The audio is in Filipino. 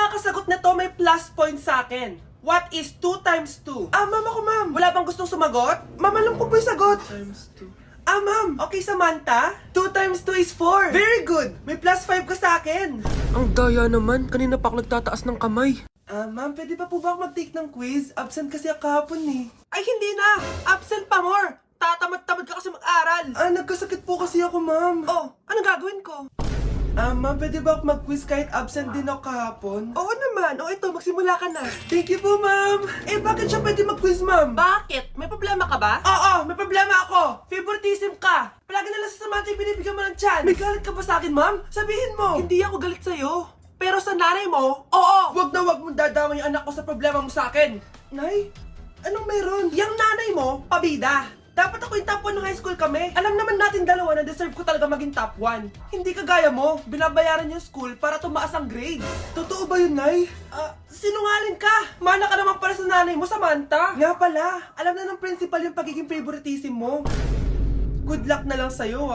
makakasagot na to may plus point sa akin. What is 2 times 2? Ma'am ako, ma'am. Wala bang gustong sumagot? Ma'am, alam ko po yung sagot. 2 times 2. Ma'am. Okay, Samantha. 2 times 2 is 4. Very good. May plus 5 ka sa akin. Ang daya naman, kanina pa ako nagtataas ng kamay. Ma'am, pwede pa po ba ako mag-take ng quiz? Absent kasi ako kahapon eh. Ay, hindi na! Absent pa more! Tatamad-tamad ka kasi mag-aral! Nagkasakit po kasi ako, ma'am. Oh, anong gagawin ko? Ma'am, pwede ba ako mag-quiz kahit absent din ako kahapon? Oo naman. O ito, magsimula ka na. Thank you po, ma'am. Bakit siya pwede mag-quiz, ma'am? Bakit? May problema ka ba? Oo, may problema ako. Favoritism ka. Palagi na lang sa Samantha yung binibigyan mo ng chance. May galit ka ba sa akin, ma'am? Sabihin mo. Hindi ako galit sa'yo. Pero sa nanay mo, oo! Wag na wag mong dadama yung anak ko sa problema mo sa akin! Nay? Anong meron? Yang nanay mo, pabida! Dapat ako yung top 1 ng high school kami. Alam naman natin dalawa na deserve ko talaga maging top 1. Hindi kagaya mo, binabayaran yung school para tumaas ang grade. Totoo ba yun, Nay? Sinungaling ka! Mana ka naman para sa nanay mo, Samantha! Nga pala, alam na ng principal yung pagiging favoritism mo. Good luck na lang sa'yo,